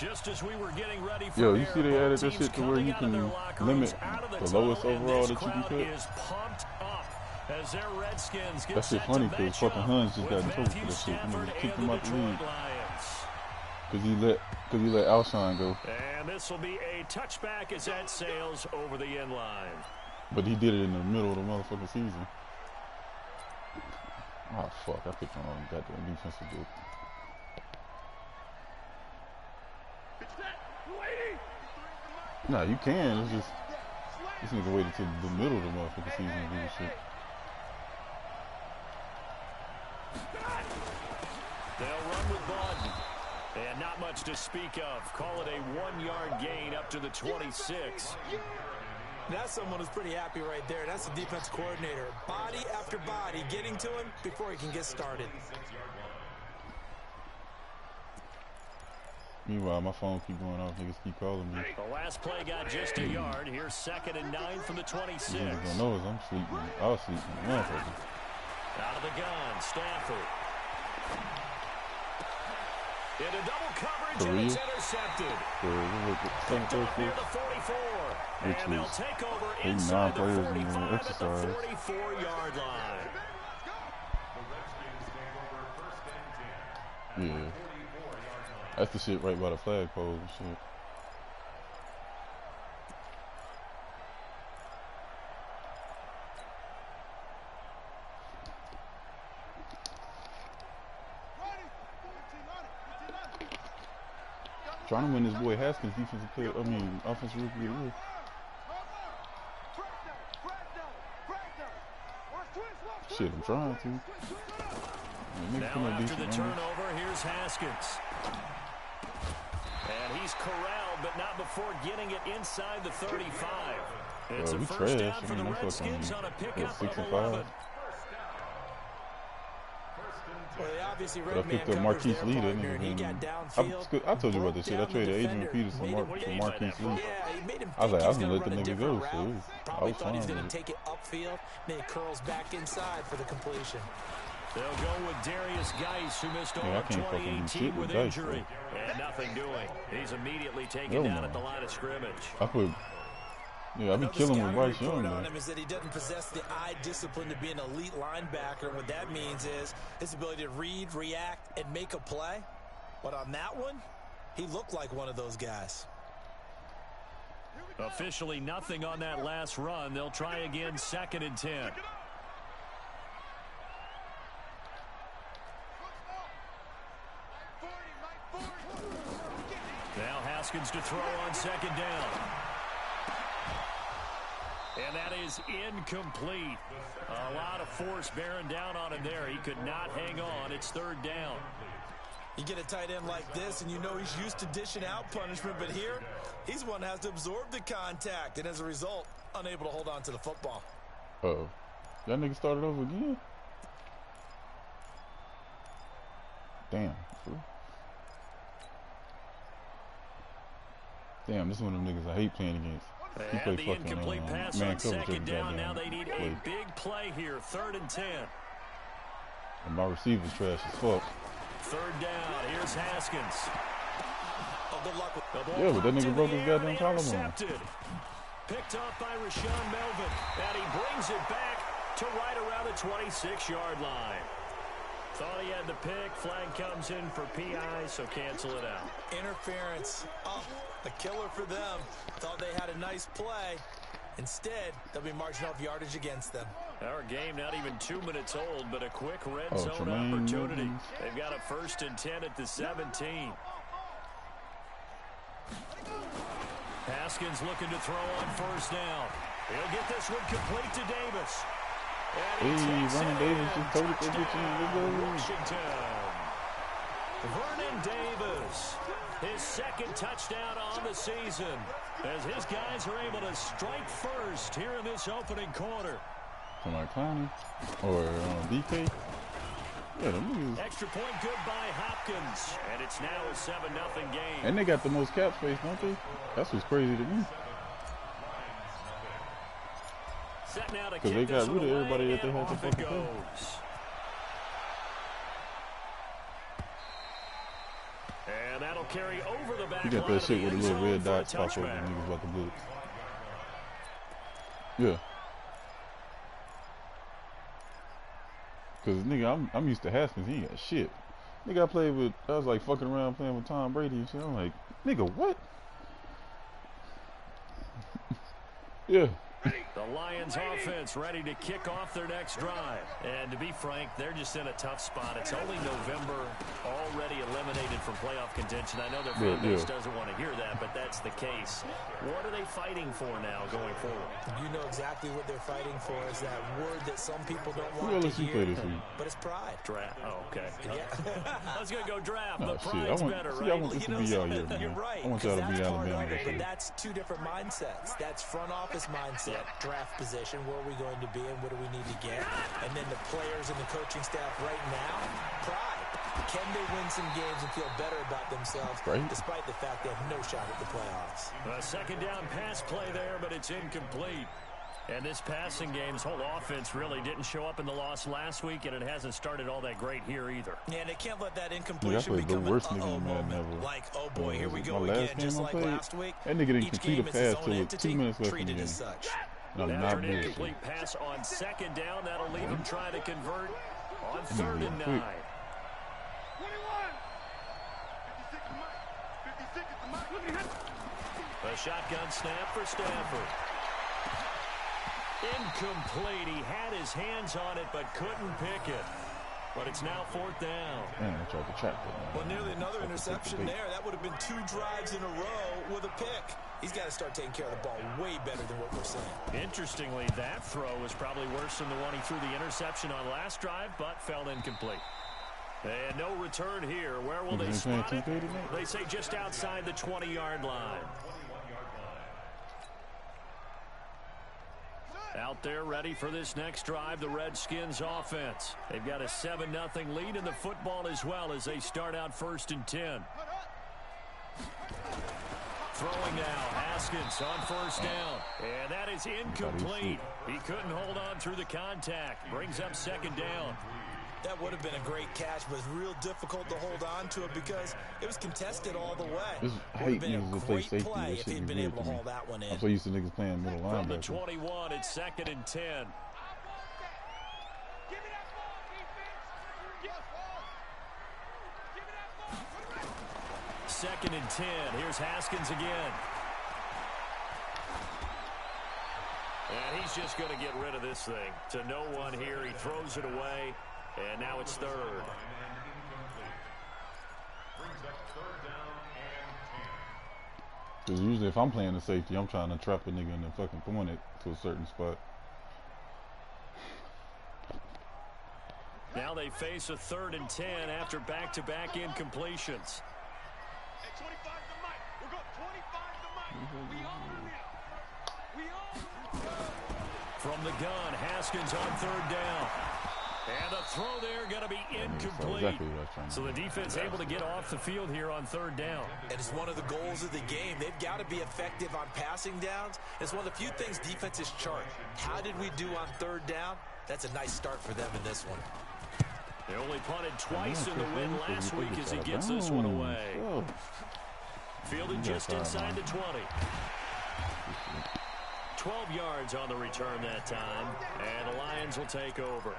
Just as we were getting ready for Yo, you see they added that shit to where you can limit the lowest overall that you can put? As their Redskins get that shit funny because fucking Huns just got in trouble for that shit. You kicked him out the league because he let Alshon go. And this will be a touchback as that sails over the end line. But he did it in the middle of the motherfucking season. Oh fuck! I picked the wrong goddamn defensive dude. Nah, you can. It's just this nigga waited till the middle of the motherfucking season to do this shit. They'll run with Bawden. And not much to speak of. Call it a 1-yard gain up to the 26. That's someone who's pretty happy right there. That's the defense coordinator. Body after body getting to him before he can get started. Meanwhile, my phone keep going off. Niggas keep calling me. The last play got just a yard. Here's 2nd and 9 from the 26. These niggas gonna know is I'm sleeping. I was sleeping. Motherfucker. Out of the gun, Stafford. Into double coverage, and it's intercepted. Picked off near the 44. And they'll take over inside the 45 at the 44-yard line. Yeah. That's the shit right by the flagpole and shit. Trying to win this boy Haskins defensive player, offensive rookie of the year. Shit, I'm trying to. Now after the turnover, here's Haskins. And he's corralled, but not before getting it inside the 35. It's a first down for the Redskins on a pickup of 11. Well, they obviously I picked up Marquise Lee. I told you about this shit. I traded Adrian Peters for Marquise Lee. I was like, I was going to let the nigga go. So probably thought he's going to take it upfield. Then it curls back inside for the completion. They'll go with Darius Geis, who missed all of 2018 with injury. And nothing doing. He's immediately taken down at the line of scrimmage. I've been killing with Bryce Young, man. Is that he doesn't possess the eye discipline to be an elite linebacker. And what that means is his ability to read, react, and make a play. But on that one, he looked like one of those guys. Officially nothing on that last run. They'll try again, 2nd and 10. Now Haskins to throw on 2nd down. And that is incomplete. A lot of force bearing down on him there. He could not hang on. It's 3rd down. You get a tight end like this, and you know he's used to dishing out punishment, but here, he's one that has to absorb the contact, and as a result, unable to hold on to the football. Uh-oh. That nigga started over again? Damn. Damn, this is one of them niggas I hate playing against. And the incomplete pass on 2nd down. Now they need a big play here. 3rd and 10. And my receiver's trash as fuck. 3rd down. Here's Haskins. Oh, good luck with the ball. Yeah, but that nigga broke his goddamn collarbone. Picked off by Rashawn Melvin. And he brings it back to right around the 26-yard line. Thought he had the pick. Flag comes in for PI, so cancel it out. Interference. Oh, a killer for them. Thought they had a nice play. Instead, they'll be marching off yardage against them. Our game not even 2 minutes old, but a quick red zone opportunity. They've got a 1st and 10 at the 17. Haskins looking to throw on 1st down. He'll get this one complete to Davis. Hey, Vernon Davis just told it to get you. Washington. Vernon Davis, his 2nd touchdown on the season, as his guys are able to strike first here in this opening quarter. Somebody climbing or DK. Yeah, them niggas. Extra point good by Hopkins, and it's now a 7-0 game. And they got the most cap space, don't they? That's what's crazy to me. Because they got rid of everybody that they had to fucking play. And that'll carry over the back. You got that shit with a little red dot pop over and niggas about to blitz. Yeah. Cause nigga, I'm used to Haskins. He ain't got shit. Nigga, I was like fucking around playing with Tom Brady and shit. I'm like, nigga, what? Yeah. The Lions offense ready to kick off their next drive. And to be frank, they're just in a tough spot. It's only November, already eliminated from playoff contention. I know their fan base doesn't want to hear that, but that's the case. What are they fighting for now going forward? You know exactly what they're fighting for is that word that some people don't want to hear, but it's pride. Draft. Oh, okay. Yeah. I was going to go draft, but shit. pride's better, right? I want this to be y'all year, man. You're right. I want y'all to be Alabama. But that's two different mindsets. That's front office mindset, draft position, where are we going to be and what do we need to get? And then the players and the coaching staff right now, pride. Can they win some games and feel better about themselves despite the fact they have no shot at the playoffs? A second down pass play there, but it's incomplete. And this passing game's whole offense really didn't show up in the loss last week, and it hasn't started all that great here either. Yeah, and they can't let that incompletion become an uh-oh moment. Like, oh boy, here we go again, just like last week. That nigga didn't complete a pass till 2 minutes left in the game. After an incomplete pass on second down, that'll leave him trying to convert on 3rd and 9. A shotgun snap for Stafford. Incomplete. He had his hands on it, but couldn't pick it. But it's now 4th down. Man, I tried to track that. Well, nearly another interception there. That would have been 2 drives in a row with a pick. He's got to start taking care of the ball way better than what we're seeing. Interestingly, that throw was probably worse than the one he threw the interception on last drive, but fell incomplete. And no return here. Where will they spot it? They say just outside the 20-yard line. Out there ready for this next drive, the Redskins offense. They've got a 7-0 lead in the football as well as they start out 1st and 10. Throwing now, Haskins on 1st down. And that is incomplete. He couldn't hold on through the contact. Brings up 2nd down. That would have been a great catch, but it's real difficult to hold on to it because it was contested all the way. I hate niggas that play safety. That shit be weird to me. I'm so used to niggas playing middle linebacker. From the 21, it's 2nd and 10. 2nd and 10. Here's Haskins again. And he's just going to get rid of this thing. To no one here. He throws it away. And now it's 3rd. Because usually if I'm playing the safety, I'm trying to trap a nigga and then fucking point it to a certain spot. Now they face a 3rd and 10 after back-to-back incompletions. From the gun, Haskins on 3rd down. And the throw there going to be incomplete. So the defense able to get off the field here on 3rd down. And it's one of the goals of the game. They've got to be effective on passing downs. It's one of the few things defenses chart. How did we do on 3rd down? That's a nice start for them in this one. They only punted twice in the win last week as he gets this one away. Fielded just inside the 20. 12 yards on the return that time. And the Lions will take over.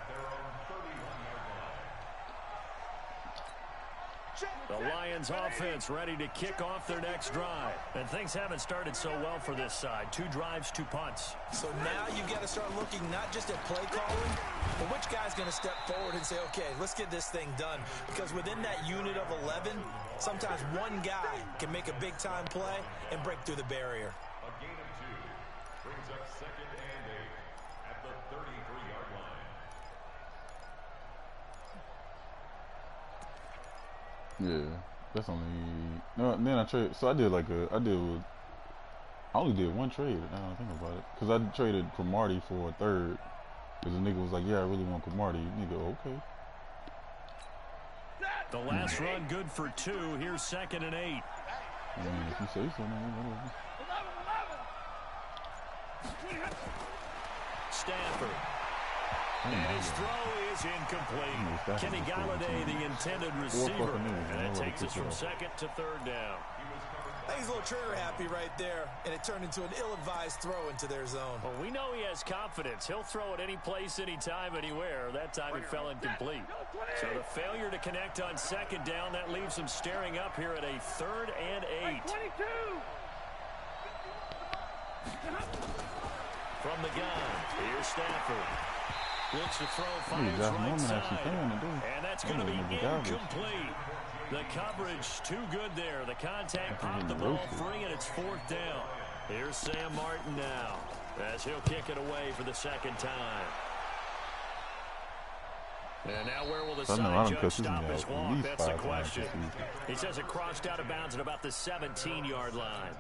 The Lions offense ready to kick off their next drive. And things haven't started so well for this side. 2 drives, 2 punts. So now you've got to start looking not just at play calling, but which guy's going to step forward and say, okay, let's get this thing done. Because within that unit of 11, sometimes one guy can make a big-time play and break through the barrier. A gain of 2 brings up 2nd and 8 at the 33-yard line. Yeah, that's only no. And then I traded. So I did like I only did one trade. Now I think about it, because I traded Cromartie for a 3rd. Because the nigga was like, "Yeah, I really want Cromartie." Nigga, okay. The last run good for 2. Here's 2nd and 8. I mean, if you say so, man. Stafford. And his throw is incomplete. Kenny Galladay, the intended receiver. And that takes us from second to third down. I think he's a little trigger happy right there, and it turned into an ill-advised throw into their zone. Well, we know he has confidence. He'll throw it any place, anytime, anywhere. That time it fell incomplete. So the failure to connect on second down, that leaves him staring up here at a 3rd and 8. From the gun, here's Stafford. Looks to throw, fires right side. And that's going to be incomplete. The coverage too good there. The contact popped the ball free, and it's 4th down. Here's Sam Martin now as he'll kick it away for the second time. And now where will the side judge stop his walk? That's the question. He says it crossed out of bounds at about the 17-yard line.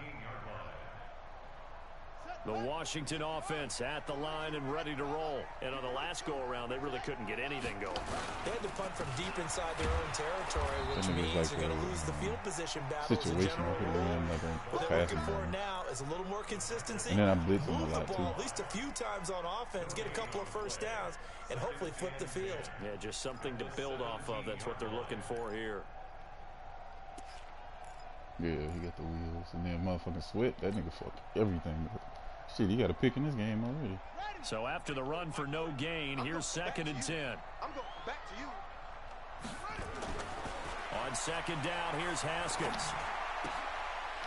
The Washington offense at the line and ready to roll. And on the last go-around, they really couldn't get anything going. They had to punt from deep inside their own territory, which means they're going to lose the field position battle as a general rule. What they're looking for now is a little more consistency. And then I blitz him a move lot, the ball too. at least a few times on offense, get a couple of first downs, and hopefully flip the field. Yeah, just something to build off of. That's what they're looking for here. Yeah, he got the wheels. And then motherfucking Sweat, that nigga fucked everything up. Shit, he got a pick in this game already. So after the run for no gain, here's 2nd and 10. I'm going back to you. On second down, here's Haskins.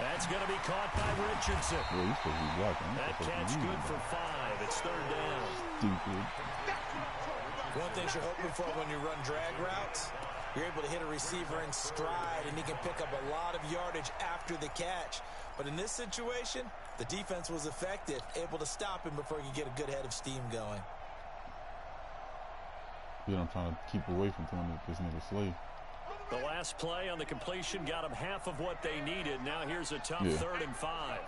That's going to be caught by Richardson. Yeah, he's supposed to be blocking. That catch good for 5. It's 3rd down. Stupid. One thing you're hoping for when you run drag routes, you're able to hit a receiver in stride, and he can pick up a lot of yardage after the catch. But in this situation, the defense was effective, able to stop him before he could get a good head of steam going. Yeah, I'm trying to keep away from throwing this nigga Slay. The last play on the completion got him half of what they needed. Now here's a tough 3rd and 5.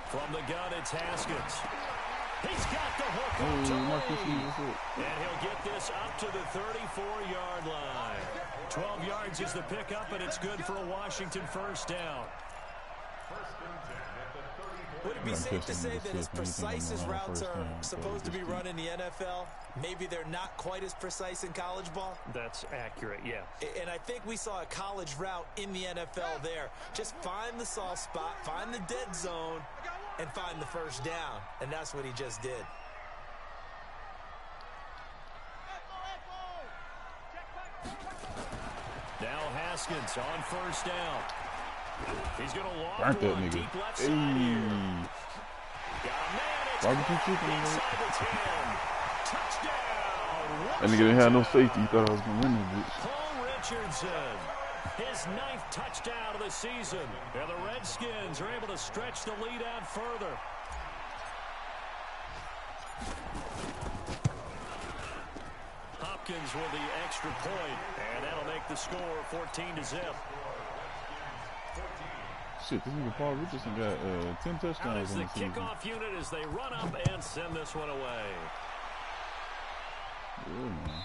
From the gun, it's Haskins. He's got the hook up to Lee. And he'll get this up to the 34-yard line. 12 yards is the pickup, and it's good for a Washington first down. Would it be safe to say that as precise as routes are supposed to be run in the NFL, maybe they're not quite as precise in college ball? That's accurate, yeah. And I think we saw a college route in the NFL there. Just find the soft spot, find the dead zone, and find the first down. And that's what he just did. Now Haskins on first down. He's going to loft Burnt that one nigga. deep left side here. Got a man. It's Barbecue chicken, inside the 10. Touchdown. That nigga didn't have no safety. He thought I was going to win this bitch. Paul Richardson. His 9th touchdown of the season. And the Redskins are able to stretch the lead out further. Hopkins with the extra point, and that'll make the score 14-0. Shit, this nigga Paul Richardson got 10 touchdowns Out is on the the season. kickoff unit as they run up and send this one away. Yeah, man.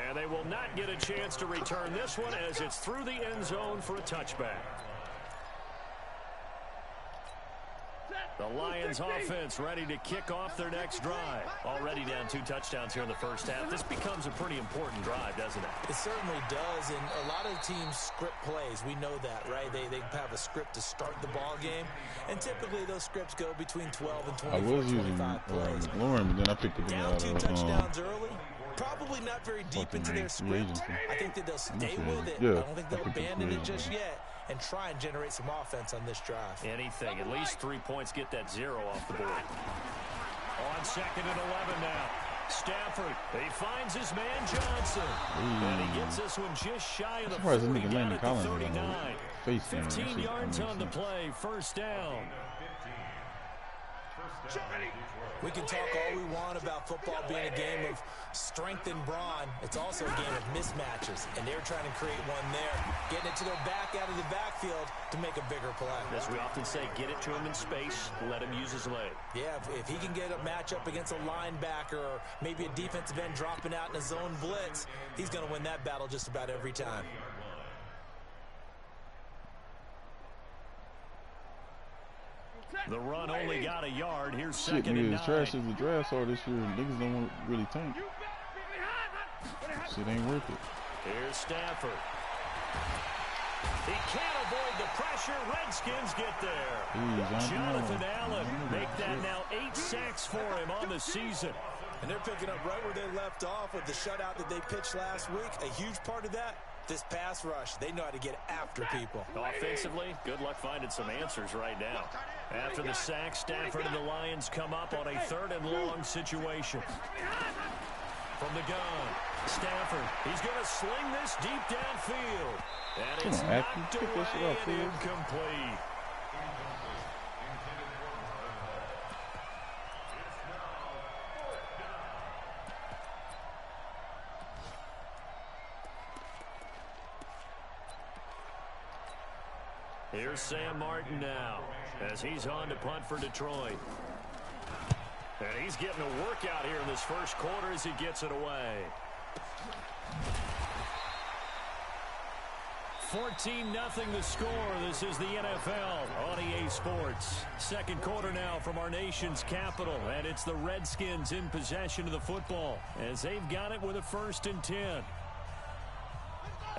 And they will not get a chance to return this one as it's through the end zone for a touchback. The Lions offense ready to kick off their next drive. Already down 2 touchdowns here in the first half. This becomes a pretty important drive, doesn't it? It certainly does, and a lot of teams script plays. We know that, right? They have a script to start the ball game, and typically those scripts go between 12 and 24, I was using 25 plays. Lauren, but then I picked it Down out 2 of touchdowns early. Probably not very deep into their script. I think that they'll stay with it. Yeah, I don't think they'll abandon it just yet and try and generate some offense on this drive. Anything. At least 3 points get that 0 off the board. On 2nd and 11 now. Stafford, he finds his man Johnson. And he gets this one just shy of the 40, down at the 39. 15 yards on the play, first down. We can talk all we want about football being a game of strength and brawn. It's also a game of mismatches, and they're trying to create one there, getting it to their back out of the backfield to make a bigger play. As we often say, get it to him in space, let him use his leg. Yeah, if he can get a matchup against a linebacker or maybe a defensive end dropping out in a zone blitz, he's going to win that battle just about every time. The run only got a yard. Here's Shit, second and nigga, 9. as trash as the drafts are this year, niggas don't want to really tank. Shit ain't worth it. Here's Stafford. He can't avoid the pressure. Redskins get there. Jonathan Allen make that now 8 sacks for him on the season. And they're picking up right where they left off with the shutout that they pitched last week. A huge part of that, this pass rush. They know how to get after people. Offensively, good luck finding some answers right now. After the sack, Stafford and the Lions come up on a 3rd and long situation. From the gun, Stafford, he's going to sling this deep downfield. And it's knocked away and incomplete. Here's Sam Martin now as he's on to punt for Detroit. And he's getting a workout here in this first quarter as he gets it away. 14-0 the score. This is the NFL on EA Sports. Second quarter now from our nation's capital, and it's the Redskins in possession of the football as they've got it with a 1st and 10.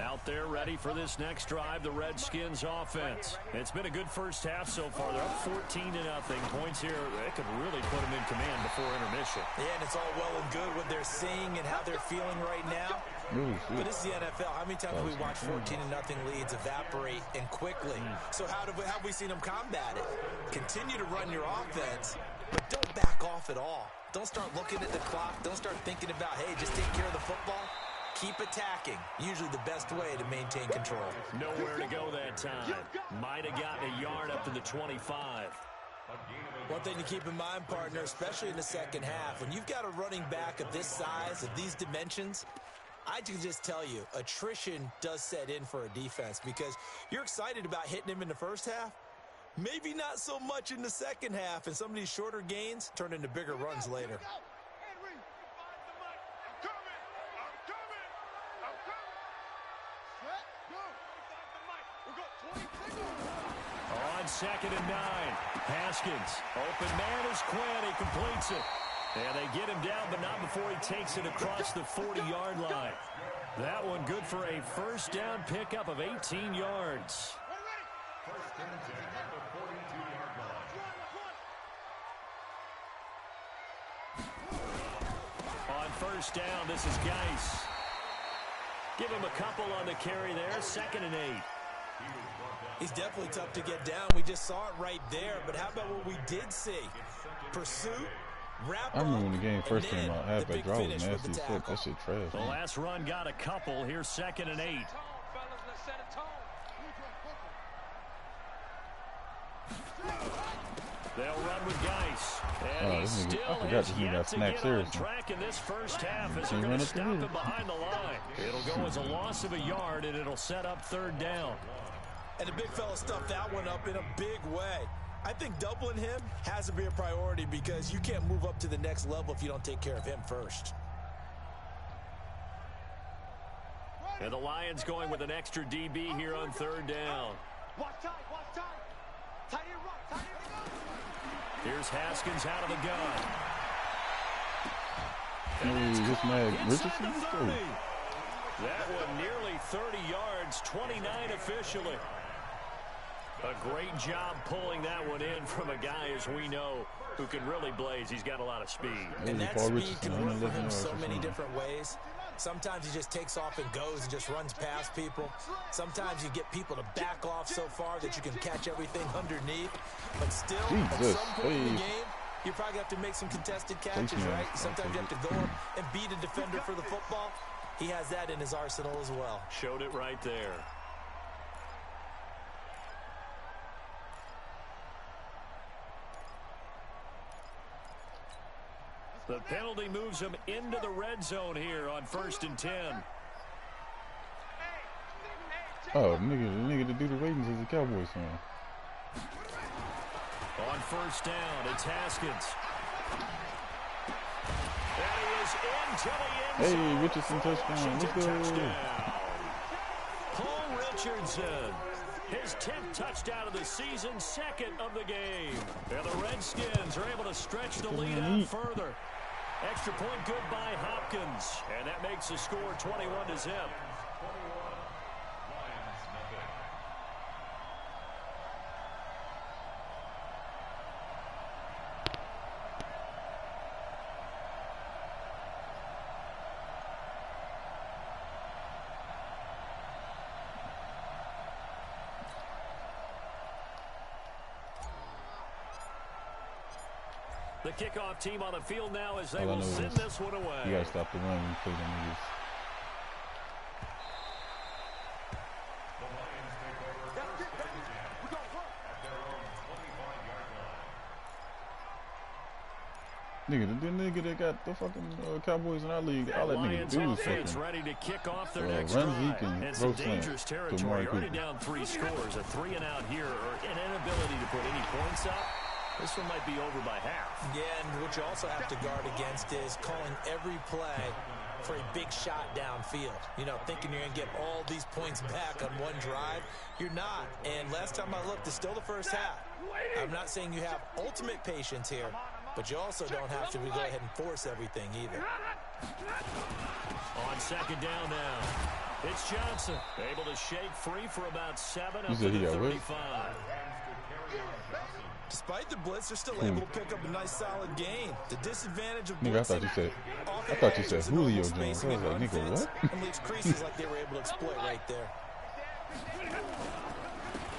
Out there ready for this next drive, the Redskins offense. It's been a good first half so far. They're up 14-0. Points here, that could really put them in command before intermission. Yeah, and it's all well and good what they're seeing and how they're feeling right now. But this is the NFL. How many times have we watched 14-0 leads evaporate and quickly? So how have we seen them combat it? Continue to run your offense, but don't back off at all. Don't start looking at the clock. Don't start thinking about, hey, just take care of the football. Keep attacking. Usually the best way to maintain control. Nowhere to go that time. Might have gotten a yard up to the 25. One thing to keep in mind, partner, especially in the second half, when you've got a running back of this size, of these dimensions, I can just tell you, attrition does set in for a defense because you're excited about hitting him in the first half. Maybe not so much in the second half, and some of these shorter gains turn into bigger runs later. On 2nd and 9, Haskins, open man is Quinn, he completes it. And they get him down, but not before he takes it across the 40-yard line. That one good for a 1st down pickup of 18 yards. 1st and 10 at the 42-yard line. On 1st down, this is Geis. Give him a couple on the carry there, 2nd and 8. He's definitely tough to get down. We just saw it right there. But how about what we did see? Pursuit, wrap up. I remember when the game first came out, halfback draw was nasty as fuck. That shit trash. The last run got a couple. Here's 2nd and 8. They'll run with Geis. And he still has yet to get on track in this first half as they're going to stop him behind the line. It'll go as a loss of a yard, and it'll set up 3rd down. And the big fella stuffed that one up in a big way. I think doubling him has to be a priority because you can't move up to the next level if you don't take care of him first. And the Lions going with an extra DB here on 3rd down. Here's Haskins out of the gun. And it's caught inside the 30. That one nearly 30 yards, 29 officially. A great job pulling that one in from a guy, as we know, who can really blaze. He's got a lot of speed. And that speed can work for him so many different ways. Sometimes he just takes off and goes and just runs past people. Sometimes you get people to back off so far that you can catch everything underneath. But still, at some point in the game, you probably have to make some contested catches, right? Sometimes you have to go up and beat a defender for the football. He has that in his arsenal as well. Showed it right there. The penalty moves him into the red zone here on 1st and 10. Oh, the nigga that do the ratings is a Cowboys fan. On 1st down, it's Haskins. And he is into the end zone. Hey, Richardson touchdown. Let's go. Paul Richardson. His 10th touchdown of the season, second of the game. And the Redskins are able to stretch the lead out further. Extra point good by Hopkins. And that makes the score 21-0. The kickoff team on the field now as they will send this one away. You got to stop the run and play them niggas. The Lions take over first and 10 at their own 25-yard line. Nigga, the nigga that got the fucking Cowboys in our league, all that nigga do is fucking ready to kick off their next run drive. Zeke and It's a throw slant dangerous to territory. Amari Already Cooper. down 3 scores, a 3 and out here, or an inability to put any points up. This one might be over by half. Yeah, and what you also have to guard against is calling every play for a big shot downfield. You know, thinking you're going to get all these points back on one drive. You're not. And last time I looked, it's still the first half. I'm not saying you have ultimate patience here, but you also don't have to go ahead and force everything either. On second down now, it's Johnson. Able to shake free for about 7 up to said he the got what? 35. Despite the blitz, they're still able to pick up a nice solid gain. The disadvantage of Nigga, I thought you said Julio Jones. I was like, nigga, what? And leaves creases like they were able to exploit right there.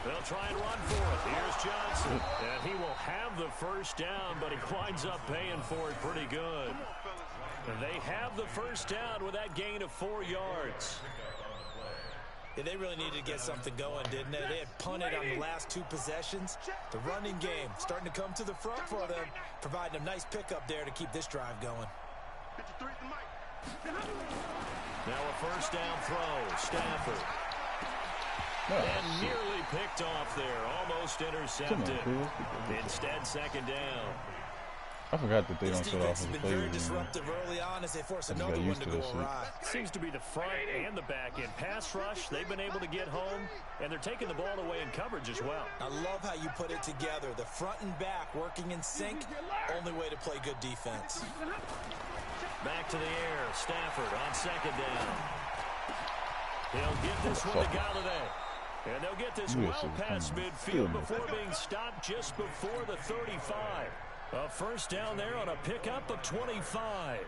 They'll try and run for it. Here's Johnson. And he will have the first down, but he winds up paying for it pretty good. And they have the first down with that gain of 4 yards. Yeah, they really needed to get something going, didn't they? They had punted on the last 2 possessions. The running game starting to come to the front for them, providing a nice pickup there to keep this drive going. Now a first down throw. Stafford. And nearly picked off there. Almost intercepted. Instead, second down. I forgot that they don't shut off This defense has been very disruptive early on as they force another one to go awry. Seems to be the front and the back end. Pass rush, they've been able to get home, and they're taking the ball away in coverage as well. I love how you put it together. The front and back working in sync, only way to play good defense. Back to the air, Stafford on second down. He'll get this one to Galladay. And they'll get this well past midfield before being stopped just before the 35. A first down there on a pickup of 25.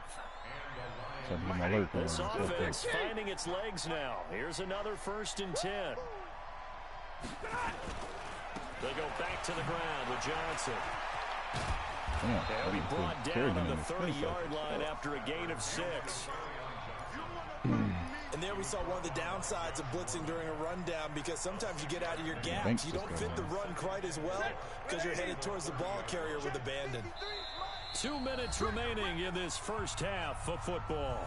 This offense finding its legs now. Here's another 1st and 10. They go back to the ground with Johnson. He'll be brought down on the 30-yard line after a gain of 6. And there we saw one of the downsides of blitzing during a rundown, because sometimes you get out of your gaps. You don't fit the run quite as well because you're headed towards the ball carrier with abandon. 2 minutes remaining in this first half of football.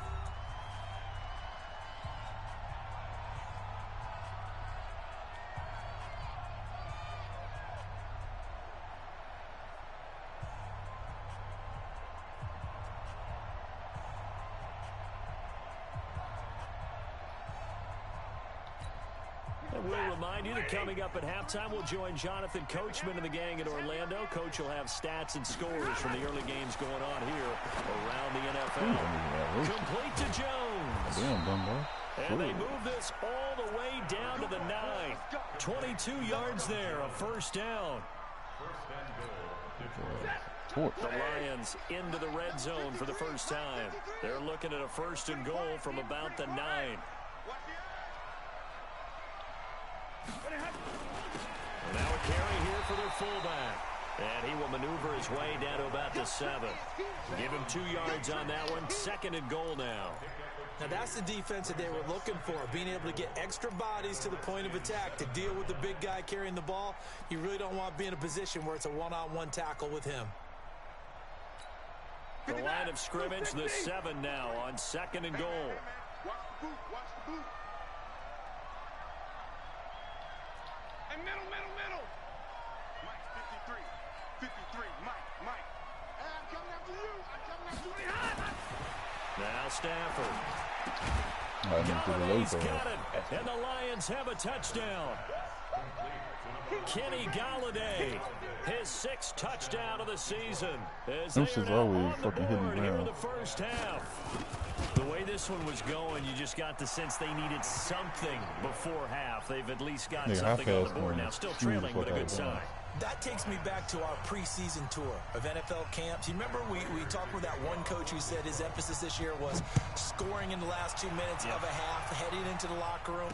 We'll remind you that coming up at halftime, we'll join Jonathan Coachman and the gang in Orlando. Coach will have stats and scores from the early games going on here around the NFL. Complete to Jones. And they move this all the way down to the 9. 22 yards there, a first down. The Lions into the red zone for the first time. They're looking at a 1st and goal from about the 9. Now a carry here for their fullback. And he will maneuver his way down to about the 7. Give him 2 yards on that one. 2nd and goal now. Now that's the defense that they were looking for, being able to get extra bodies to the point of attack to deal with the big guy carrying the ball. You really don't want to be in a position where it's a one-on-one tackle with him. The line of scrimmage, the 7 now on 2nd and goal. Watch the boot. And middle. Mike, 53, Mike. Hey, I'm coming after you. Now Stafford. He's Got it, and the Lions have a touchdown. Kenny Galladay, his 6th touchdown of the season. As Them they are shit's now always on the fucking hitting board the here in ground. the first half. The way this one was going, you just got the sense they needed something before half. They've at least got Nigga, something on the half-ass board going now. Still smooth the trailing, fuck but a out good of sign. bounds. That takes me back to our preseason tour of NFL camps. You remember we talked with that one coach who said his emphasis this year was scoring in the last 2 minutes of a half, heading into the locker room.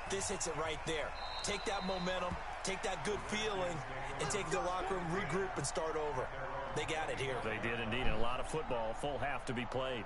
This hits it right there. Take that momentum, take that good feeling, and take the locker room, regroup, and start over. They got it here. They did indeed. A lot of football, full half to be played.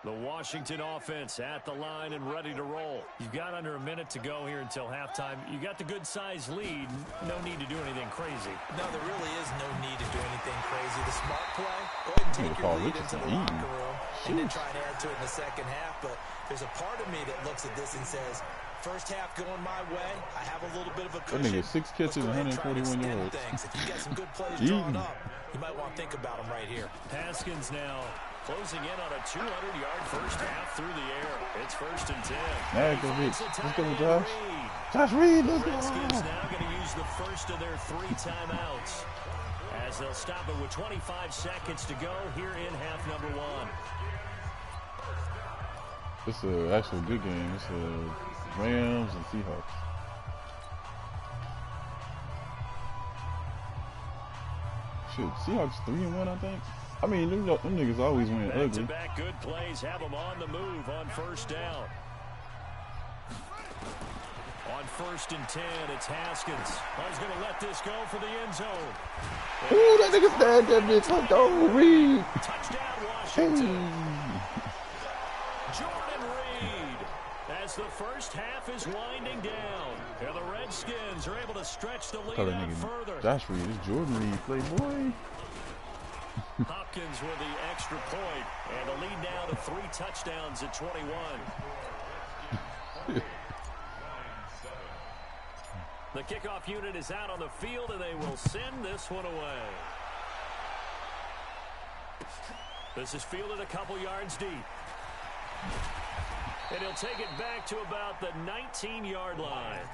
The Washington offense at the line and ready to roll. You've got under a minute to go here until halftime. You got the good-sized lead. No need to do anything crazy. No, there really is no need to do anything crazy. The smart play, go ahead and take your lead into the locker room and then try and add to it in the second half. But there's a part of me that looks at this and says, first half going my way, I have a little bit of a cushion. That nigga 6 catches, 141 yards. If you get some good plays drawn up, you might want to think about them right here. Haskins now closing in on a 200-yard first half through the air. It's 1st and 10. Let's go, Josh. Josh Reed, let's go. Redskins now going to use the first of their 3 timeouts as they'll stop it with 25 seconds to go here in half number 1. It's an actual good game. It's Rams and Seahawks. Shit, Seahawks 3-1, I think. I mean, them niggas always win ugly. Back-to-back good plays have them on the move on first down. On 1st and 10, it's Haskins. He's going to let this go for the end zone. Ooh, that nigga stabbed that bitch. Let's go, Reed. Touchdown, Washington. Jordan Reed, as the first half is winding down. And the Redskins are able to stretch the lead out further. Josh Reed, it's Jordan Reed, playboy. Hopkins with the extra point, and the lead now to 3 touchdowns at 21. The kickoff unit is out on the field, and they will send this one away. This is fielded a couple yards deep. And he'll take it back to about the 19-yard line.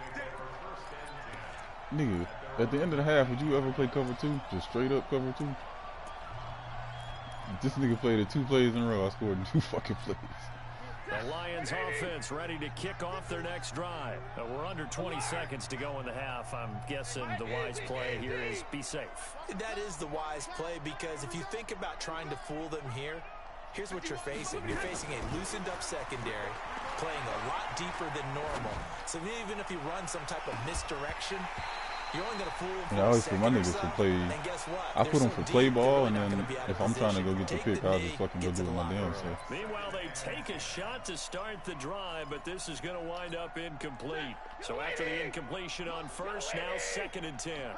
Nigga, at the end of the half, would you ever play cover 2? Just straight up cover 2? This nigga played it 2 plays in a row. I scored in 2 fucking plays. The Lions offense ready to kick off their next drive. We're under 20 seconds to go in the half. I'm guessing the wise play here is be safe. That is the wise play, because if you think about trying to fool them here, here's what you're facing. You're facing a loosened up secondary, playing a lot deeper than normal. So even if you run some type of misdirection, you're only going to fool them for I always put my niggas for play. I put them for play ball, and then if I'm trying to go get the pick, I'll just fucking go do it my damn self. Meanwhile, they take a shot to start the drive, but this is going to wind up incomplete. So after the incompletion on first, now 2nd and 10.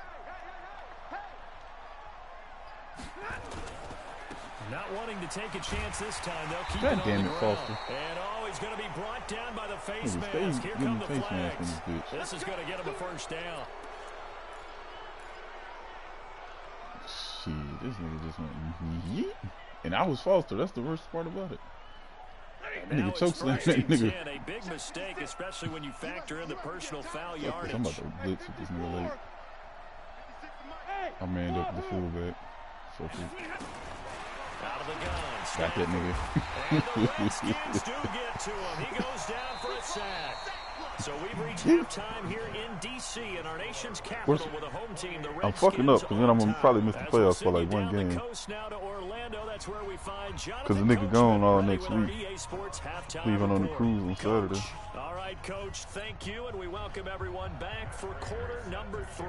Not wanting to take a chance this time, they'll keep it on the ground. And he's going to be brought down by the face mask. Here come the flags. This is going to get him a first down. Shit, this nigga just went yeet. And I was Foster. That's the worst part about it. Nigga chokeslammed that nigga. A big mistake, especially when you factor in the personal foul yardage. I'm about to blitz with this nigga late. I manned up the fullback. Fuck it. Out of the gun. Got that nigga. And the Redskins do get to him. He goes down for a sack. So we've reached halftime here in D.C. in our nation's capital with a home team. The Redskins. I'm fucking up because then I'm gonna probably miss the playoffs for like 1 game. Because the nigga gone all next week. Leaving on the cruise on Saturday. All right, Coach. Thank you, and we welcome everyone back for quarter number 3.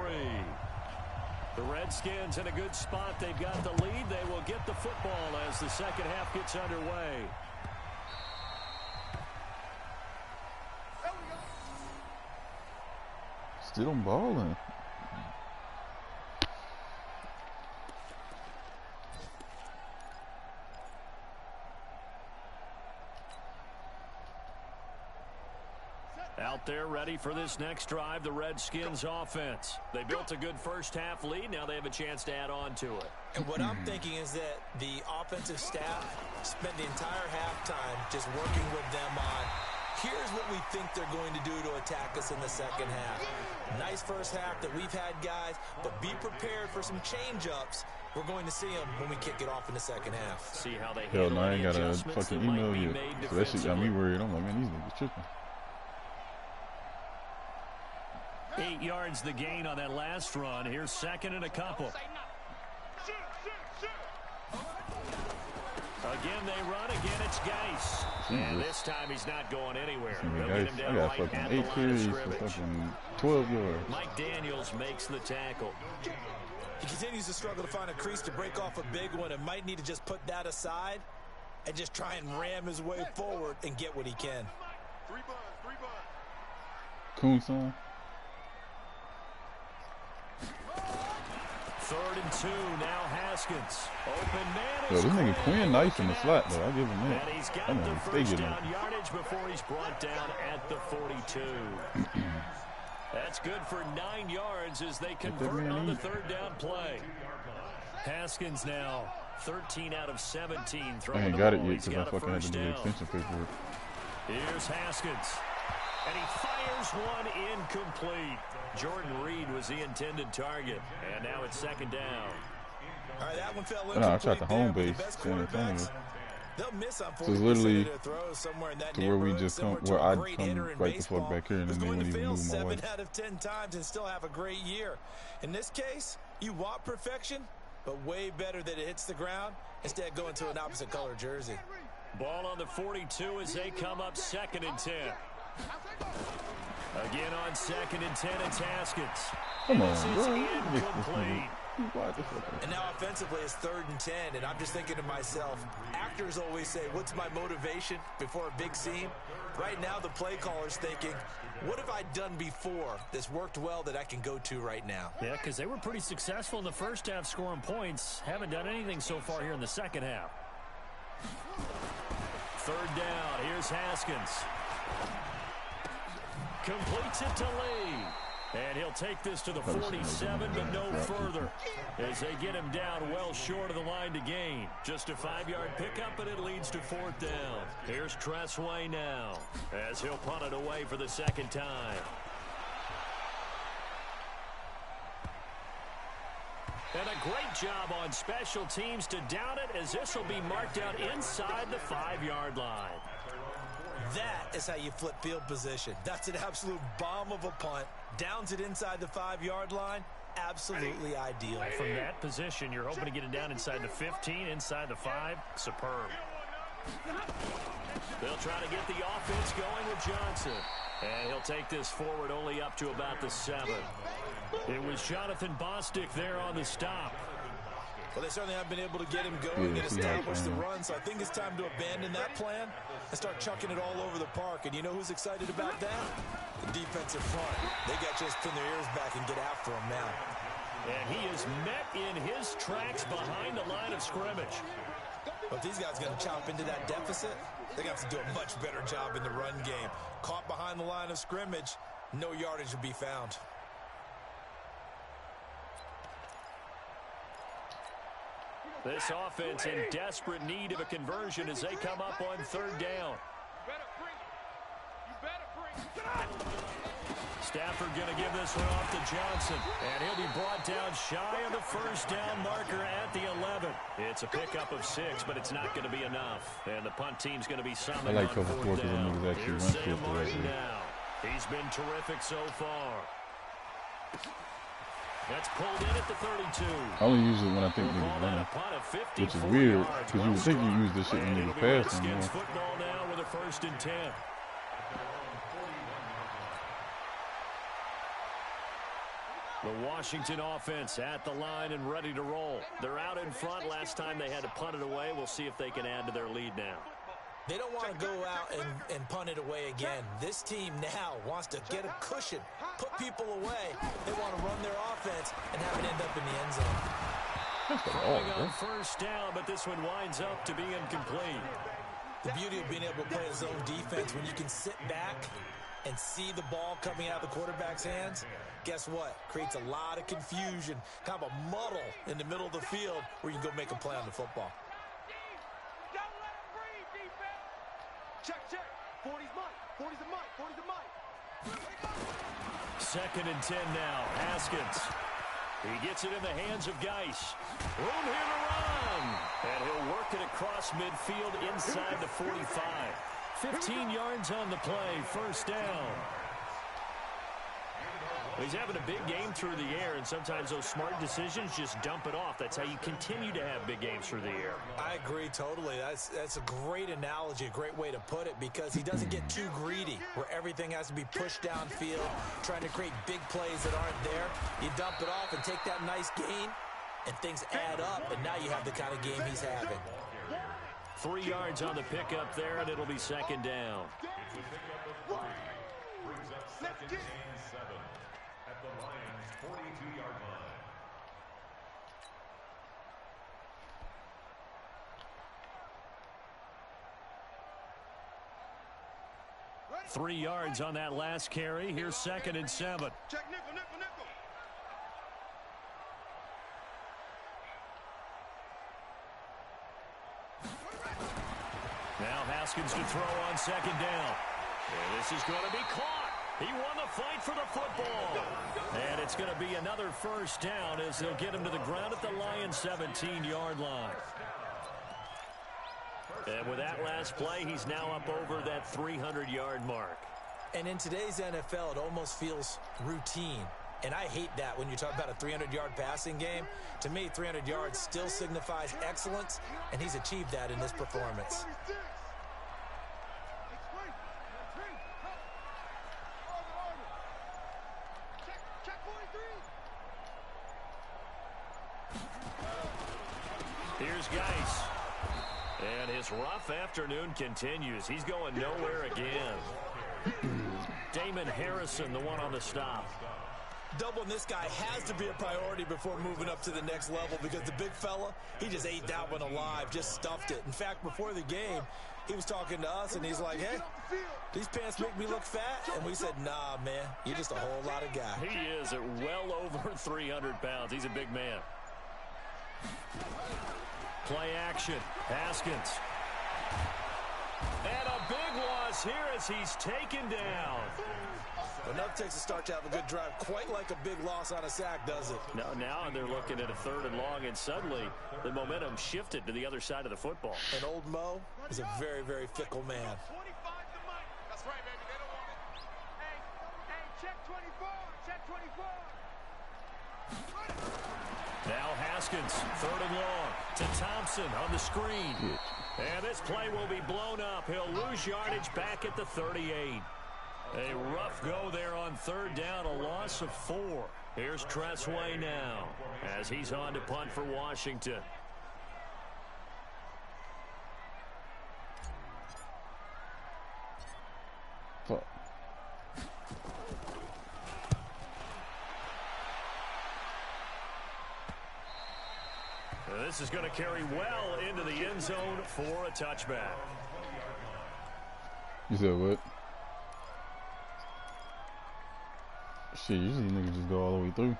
The Redskins in a good spot. They've got the lead. They will get the football as the second half gets underway. Still balling. Out out there ready for this next drive, the Redskins offense. They built a good first-half lead. Now they have a chance to add on to it. And what I'm thinking is that the offensive staff spent the entire halftime just working with them on, here's what we think they're going to do to attack us in the second half. Nice first half that we've had, guys, but be prepared for some change-ups. We're going to see them when we kick it off in the second half. See how they Hell handle no, I any ain't got a adjustments fucking that might email be yet. made So that shit got me defensively. worried. I'm like, man, these niggas tripping. 8 yards the gain on that last run. Here's second and a couple. Again, they run. Again, it's Geis. And this time he's not going anywhere. They'll get him I down got right fucking at the 8 line of carries for scrimmage. fucking 12 yards. Mike Daniels makes the tackle. He continues to struggle to find a crease to break off a big one and might need to just put that aside and just try and ram his way forward and get what he can. Coonson. 3rd and 2. Now Haskins. Open man. Yo, this nigga Quinn nice in the slot, though. I give him that. And he's got That the nigga stay first getting down it. yardage before he's brought down at the 42. That's good for 9 yards as they convert on the 3rd down play. Haskins now 13 out of 17 I throwing ain't the got it ball. yet He's because I got a fucking had to first do the down. extension paperwork. Here's Haskins. And he fires one incomplete. Jordan Reed was the intended target. And now it's 2nd down. All right, that one fell No, I incomplete tried the home there, base, but the best San Antonio. quarterbacks, they'll miss on 40% So it's literally of their throws somewhere in that to where we neighborhood, just come, similar to where a I great come hitter in right the baseball fuck back here, and who's then they going wouldn't to even fail move my 7 wife. out of 10 times and still have a great year. In this case, you want perfection, but way better that it hits the ground instead of going to an opposite color jersey. Ball on the 42 as they come up 2nd and 10. Again on 2nd and 10, it's Haskins. Come This on, is bro. incomplete. And now offensively it's 3rd and 10, and I'm just thinking to myself, actors always say, what's my motivation before a big scene? Right now the play caller's thinking, what have I done before that's worked well that I can go to right now? Yeah, because they were pretty successful in the first half scoring points. Haven't done anything so far here in the second half. 3rd down. Here's Haskins. Completes it to Lee. And he'll take this to the 47, but no further, as they get him down well short of the line to gain. Just a 5-yard pickup, and it leads to 4th down. Here's Tressway now, as he'll punt it away for the 2nd time. And a great job on special teams to down it, as this will be marked out inside the 5-yard line. That is how you flip field position. That's an absolute bomb of a punt. Downs it inside the 5-yard line. Absolutely ideal. From that position, you're hoping to get it down inside the 15, inside the 5. Superb. They'll try to get the offense going with Johnson. And he'll take this forward only up to about the 7. It was Jonathan Bostic there on the stop. Well, they certainly haven't been able to get him going and establish the run, so I think it's time to abandon that plan and start chucking it all over the park. And you know who's excited about that? The defensive front. They got just pin their ears back and get after him now. And he is met in his tracks behind the line of scrimmage. But if these guys are going to chop into that deficit, they're going to have to do a much better job in the run game. Caught behind the line of scrimmage, no yardage will be found. This offense in desperate need of a conversion as they come up on 3rd down. Stafford going to give this one off to Johnson. And he'll be brought down shy of the 1st down marker at the 11. It's a pickup of 6, but it's not going to be enough. And the punt team's going to be summoned I like on cover 4th 4 because down. them niggas actually Here's run Sam football right Martin there. now. He's been terrific so far. That's pulled in at the 32. I only use it when I think We'll niggas call that running, a punt of 54 which is weird yards. because you would think you use this shit when And niggas it'll be passing more. Redskins football now with a 1st and 10. The Washington offense at the line and ready to roll. They're out in front. Last time they had to punt it away. We'll see if they can add to their lead now. They don't want to go out and punt it away again. This team now wants to get a cushion, put people away. They want to run their offense and have it end up in the end zone. Throwing on 1st down, but this one winds up to be incomplete. The beauty of being able to play a zone defense when you can sit back and see the ball coming out of the quarterback's hands, guess what? Creates a lot of confusion, kind of a muddle in the middle of the field where you can go make a play on the football. Don't let him breathe, defense. Check, check. 40's Mike. 40's a Mike. 40's a Mike. 2nd and 10 now. Haskins. He gets it in the hands of Geis. Room here to run. And he'll work it across midfield inside the 45. 15 yards on the play. First down. He's having a big game through the air, and sometimes those smart decisions just dump it off. That's how you continue to have big games through the air. I agree totally. That's a great analogy, a great way to put it, because he doesn't get too greedy where everything has to be pushed downfield, trying to create big plays that aren't there. You dump it off and take that nice gain, and things add up, and now you have the kind of game he's having. 3 yards on the pickup there, and it'll be 2nd down. It's a pickup of 3. Brings up 2nd and 7 at the Lions' 42-yard line. Ready? 3 yards on that last carry. Here's 2nd and 7. Check nickel, nickel, nickel. Now Haskins to throw on 2nd down. And this is going to be caught. He won the fight for the football. And it's going to be another first down as they'll get him to the ground at the Lions' 17-yard line. And with that last play, he's now up over that 300-yard mark. And in today's NFL, it almost feels routine. And I hate that when you talk about a 300-yard passing game. To me, 300 yards still signifies excellence, and he's achieved that in this performance. 36. Explain. Explain. Order. Check 43. Here's Geis. And his rough afternoon continues. He's going nowhere again. Damon Harrison, the one on the stop. Doubling this guy has to be a priority before moving up to the next level, because the big fella, he just ate that one alive, just stuffed it. In fact, before the game, he was talking to us, and he's like, hey, these pants make me look fat. And we said, nah, man, you're just a whole lot of guy. He is at well over 300 pounds. He's a big man. Play action. Haskins. And a big loss here as he's taken down. Enough takes a start to have a good drive, quite like a big loss on a sack, does it? Now they're looking at a 3rd and long, and suddenly the momentum shifted to the other side of the football. And old Mo is a very, very fickle man. 25 to Mike. That's right, baby. They don't want it. Hey, check 24. Check 24. Now Haskins, 3rd and long, to Thompson on the screen. And this play will be blown up. He'll lose yardage back at the 38. A rough go there on 3rd down, a loss of 4. Here's Tressway now as he's on to punt for Washington. Fuck. This is going to carry well into the end zone for a touchback. You said what? Shit, usually niggas just go all the way through.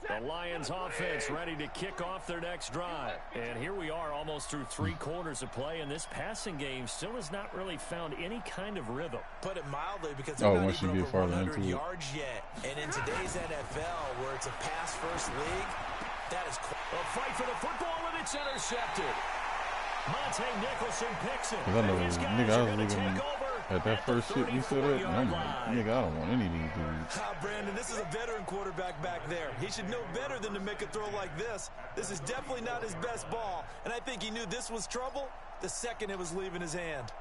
The Lions offense ready to kick off their next drive. And here we are almost through 3 quarters of play, and this passing game still has not really found any kind of rhythm. Put it mildly, because they're not once you even get over farther 100 into it. yards yet. And in today's NFL, where it's a pass-first league, that is A fight for the football, and it's intercepted. Monte Nicholson picks it. Cause I know, And his guys nigga, I are was gonna looking take over at that first shit you said it, and I'm like, 34-yard nigga, I don't want any of these dudes. Brandon, this is a veteran quarterback back there. He should know better than to make a throw like this. This is definitely not his best ball, and I think he knew this was trouble the second it was leaving his hand.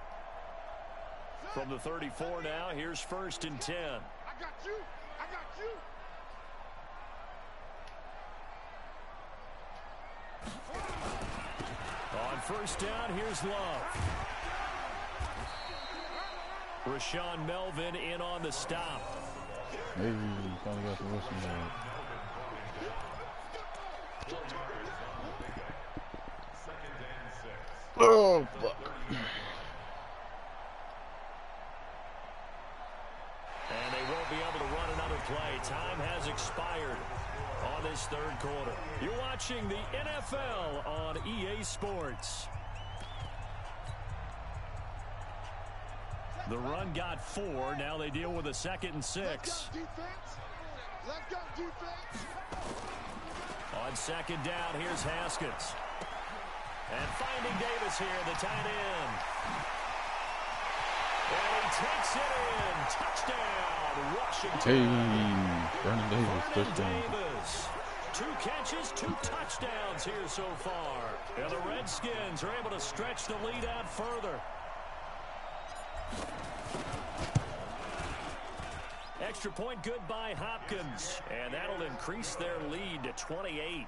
From the 34 now, here's 1st and 10. I got you. I got you. On 1st down, here's Love. Rashawn Melvin in on the stop. Hey, you finally got the Wilson ball. Second and 6. Oh, fuck. play. Time has expired on this third quarter. You're watching the NFL on EA Sports. The run got 4. Now they deal with a 2nd and 6. Let's go, defense. On 2nd down, here's Haskins. And finding Davis here, the tight end. And he takes it in. Touchdown, Washington. Hey, Vernon Davis, touchdown. Davis. 2 catches, 2 touchdowns here so far. And the Redskins are able to stretch the lead out further. Extra point good by Hopkins. And that'll increase their lead to 28.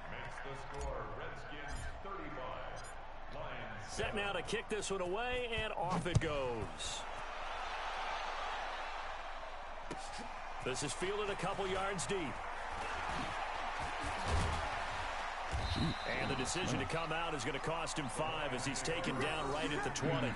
Set now to kick this one away, and off it goes. This is fielded a couple yards deep. And the decision to come out is going to cost him 5 as he's taken down right at the 20.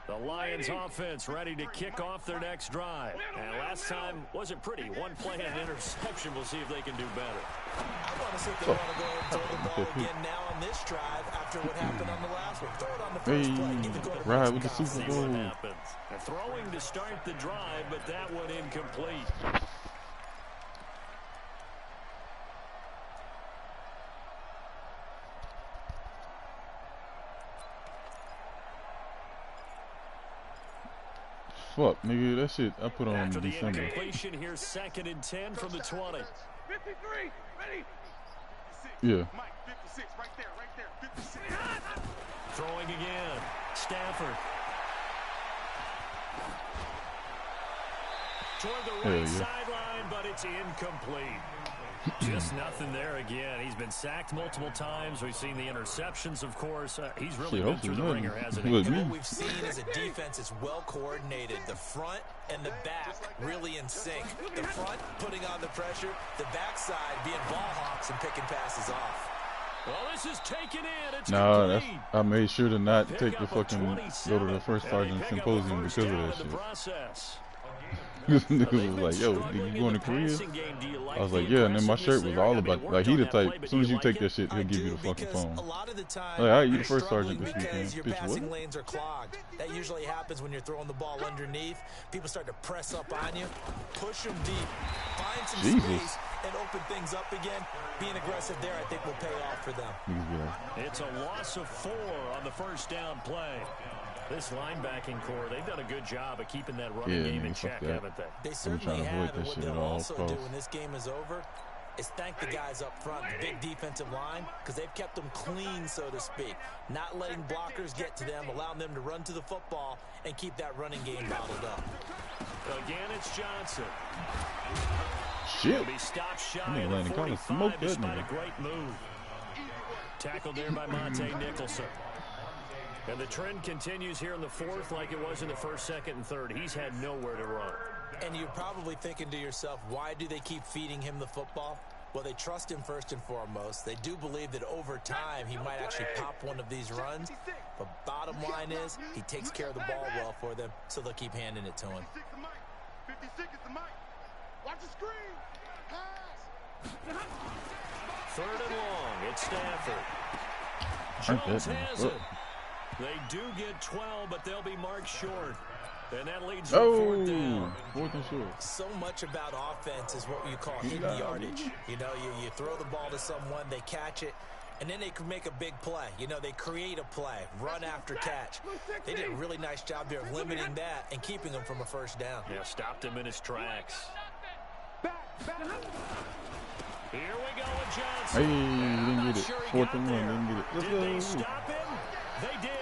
The Lions offense ready to kick off their next drive. And last time wasn't pretty. 1 play and an interception. We'll see if they can do better. I want to see if they want to go ahead and throw the ball again now on this drive after what happened on the last one. Throw it on the first play. Get the quarterback Right with the some Super See what Bowl. happens. They're throwing to start the drive, but that one incomplete. Fuck, nigga, that shit I put on After the December. incompletion, here's 2nd and 10 from the 20. 53, ready? Yeah. Mike, 56, right there, 56. Throwing again. Stafford. Toward the right sideline, but it's incomplete. Just nothing there again. He's been sacked multiple times. We've seen the interceptions, of course. He's really been through the ringer, hasn't he? And what we've seen is a defense that's well coordinated. The front and the back really in sync. The front putting on the pressure, the backside being ball hawks and picking passes off. Well, this is taken in. It's Nah, that's, complete. I made sure to not Pick take the up a fucking, go to 27, the first and sergeant they pick up a symposium first because of down that in the shit. process. This They've nigga been was like, yo, struggling nigga, in you going the to Korea? passing game. Do you like I was the like, yeah, and then my shirt aggressiveness was there? all I mean, about, worked like, he on the that play, type, but as soon as do you like take it? that shit, he'll I give you do, the fucking because phone. a lot of the time Like, all right, you the you're first sergeant struggling this weekend. because your Bitch, passing what? lanes are clogged. That usually happens when you're throwing the ball underneath. People start to press up on you, push them deep, find some Jesus. space, and open things up again. Being aggressive there, I think, will pay off for them. Niggas be like, It's a loss of 4 on the first down play. This linebacking core, they've done a good job of keeping that running Yeah, game in nigga, fuck check, that. haven't they? They I'm certainly trying to avoid have, and that what shit at they'll all also do costs. when this game is over is thank the guys up front, the big defensive line, because they've kept them clean, so to speak. Not letting blockers get to them, allowing them to run to the football and keep that running game bottled up. Again, it's Johnson. shit. He'll be stopped shy Nigga of the Landon Collins 45 smoked that despite a nigga. great move. Tackled there by Monte Nicholson. And the trend continues here in the 4th like it was in the 1st, 2nd, and 3rd. He's had nowhere to run. And you're probably thinking to yourself, why do they keep feeding him the football? Well, they trust him first and foremost. They do believe that over time he might actually pop one of these runs. But bottom line is he takes care of the ball well for them, so they'll keep handing it to him. 56 is the mic. Watch the screen. Pass. 3rd and long. It's Stafford. Aren't Jones that has nigga? it. They do get 12, but they'll be marked short. And that leads to 4th down. 4th and short. So much about offense is what you call hidden yardage. You know, you throw the ball to someone, they catch it, and then they can make a big play. You know, they create a play, run after catch. They did a really nice job there of limiting that and keeping him from a first down. Yeah, stopped him in his tracks. Here we go with Johnson. Hey, didn't Not get it. sure he 4th got and 1, there. didn't get it. Let's Did they go. stop him? They did.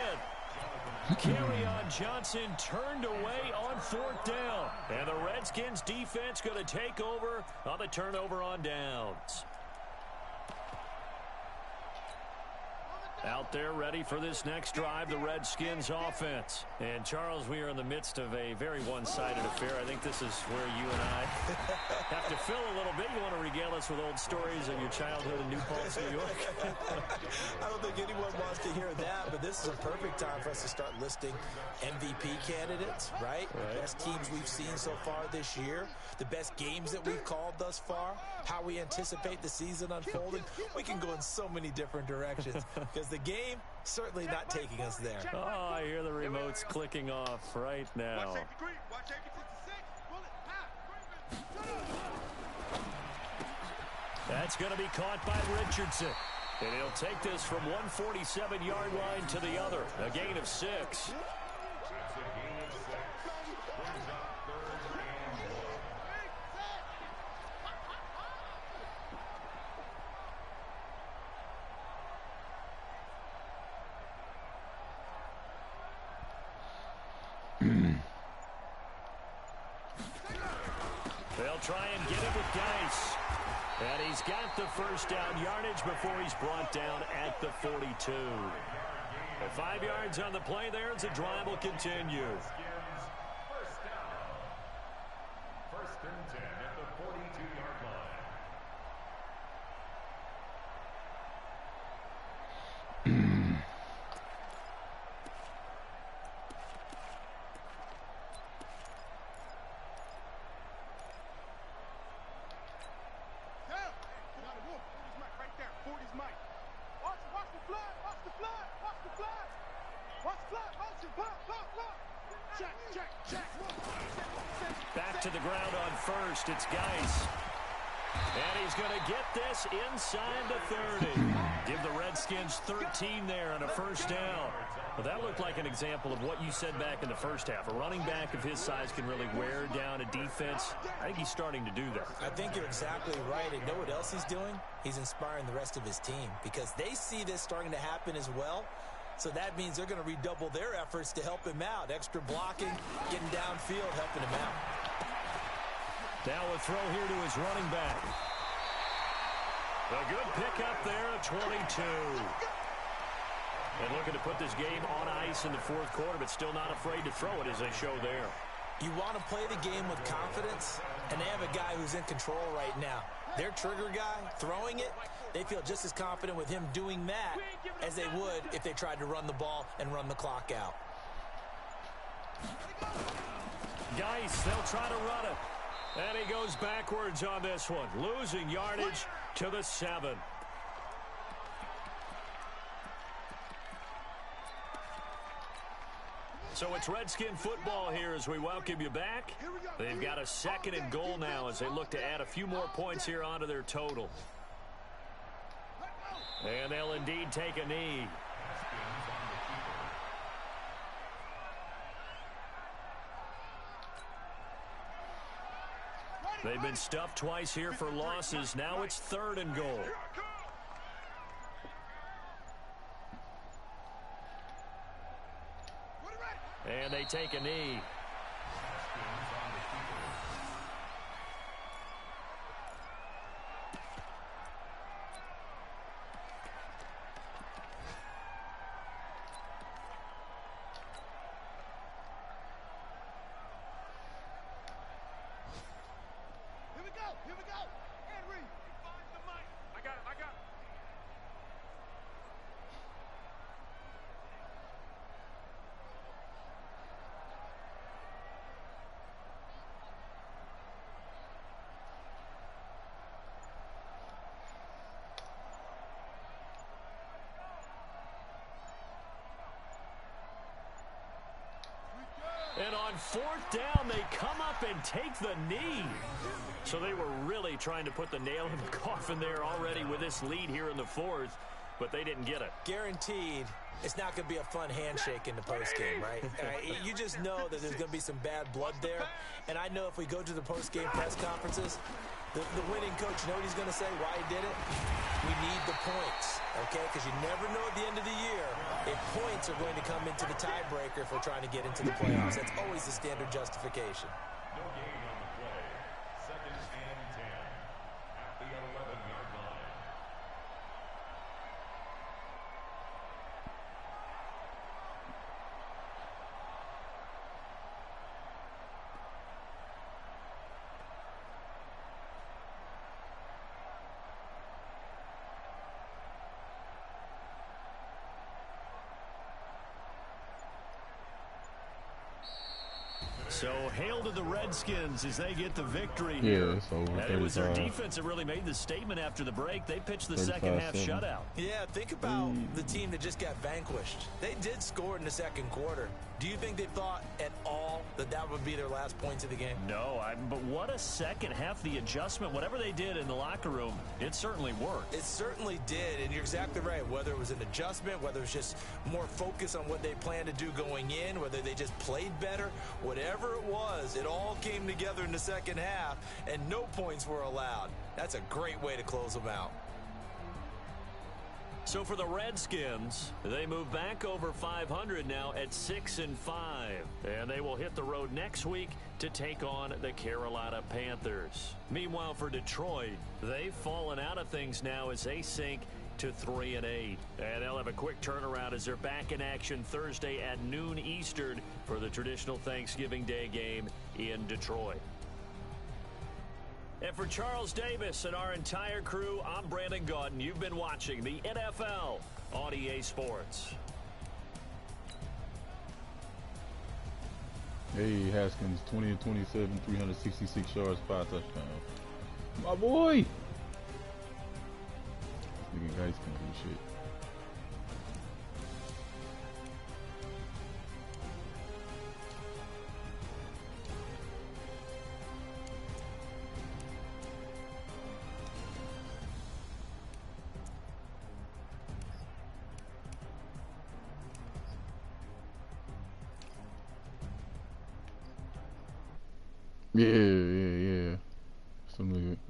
Carry on Johnson turned away on 4th down. And the Redskins defense going to take over on the turnover on downs. Out there ready for this next drive, the Redskins offense. And, Charles, we are in the midst of a very one-sided affair. I think this is where you and I have to fill a little bit. You want to regale us with old stories of your childhood in New Paltz, New York? I don't think anyone wants to hear that, but this is a perfect time for us to start listing MVP candidates, right? The best teams we've seen so far this year, the best games that we've called thus far, how we anticipate the season unfolding. We can go in so many different directions because the game certainly not taking us there. Oh, I hear the remotes clicking off right now. That's going to be caught by Richardson. And he'll take this from 147-yard line to the other. A gain of 6. That's a gain of 6. Brings up 3rd and 1. They'll try and get it with Geis. And he's got the first down yardage before he's brought down at the 42. 5 yards on the play there as the drive will continue. First down. 1st and 10 at the 42-yard line. Back to the ground on first. It's Geis. And he's going to get this inside the 30. Give the Redskins 13 there on a first down. Well, that looked like an example of what you said back in the first half. A running back of his size can really wear down a defense. I think he's starting to do that. I think you're exactly right. And know what else he's doing? He's inspiring the rest of his team because they see this starting to happen as well. So that means they're going to redouble their efforts to help him out. Extra blocking, getting downfield, helping him out. Now a throw here to his running back. A good pickup there at 22. And looking to put this game on ice in the 4th quarter, but still not afraid to throw it as they show there. You want to play the game with confidence, and they have a guy who's in control right now. Their trigger guy, throwing it, they feel just as confident with him doing that as they would if they tried to run the ball and run the clock out. Geis, they'll try to run it. And he goes backwards on this one, losing yardage to the 7. So it's Redskin football here as we welcome you back. They've got a 2nd and goal now as they look to add a few more points here onto their total. And they'll indeed take a knee. They've been stuffed twice here for losses. Now it's 3rd and goal. And they take a knee. Here we go. Henry. Find the mic. I got it. And on 4th down, they come up and take the knee. So they were really trying to put the nail in the coffin there already with this lead here in the 4th, but they didn't get it. Guaranteed, it's not going to be a fun handshake in the postgame, right? You just know that there's going to be some bad blood there. And I know if we go to the postgame press conferences, the winning coach, you know what he's going to say, why he did it? We need the points, okay? Because you never know at the end of the year if points are going to come into the tiebreaker if we're trying to get into the playoffs. That's always the standard justification. No gain on the play. 2nd and 10 at the 11-yard line. So hail to the Redskins as they get the victory Yeah, here. it's over. And it was their 35. defense that really made the statement after the break. They pitched the second half 35-7. shutout. Yeah, think about the team that just got vanquished. They did score in the second quarter. Do you think they thought at all that that would be their last points of the game? No, but what a second half. The adjustment, whatever they did in the locker room, it certainly worked. It certainly did, and you're exactly right. Whether it was an adjustment, whether it was just more focus on what they planned to do going in, whether they just played better, whatever it was, it all came together in the second half, and no points were allowed. That's a great way to close them out. So for the Redskins, they move back over 500 now at 6-5. And they will hit the road next week to take on the Carolina Panthers. Meanwhile, for Detroit, they've fallen out of things now as they sink to 3-8. And they'll have a quick turnaround as they're back in action Thursday at noon Eastern for the traditional Thanksgiving Day game in Detroit. And for Charles Davis and our entire crew, I'm Brandon Gaudin. You've been watching the NFL on EA Sports. Hey, Haskins, 20 of 27, 366 yards, 5 touchdowns. My boy! Nigga guys can do shit. Yeah.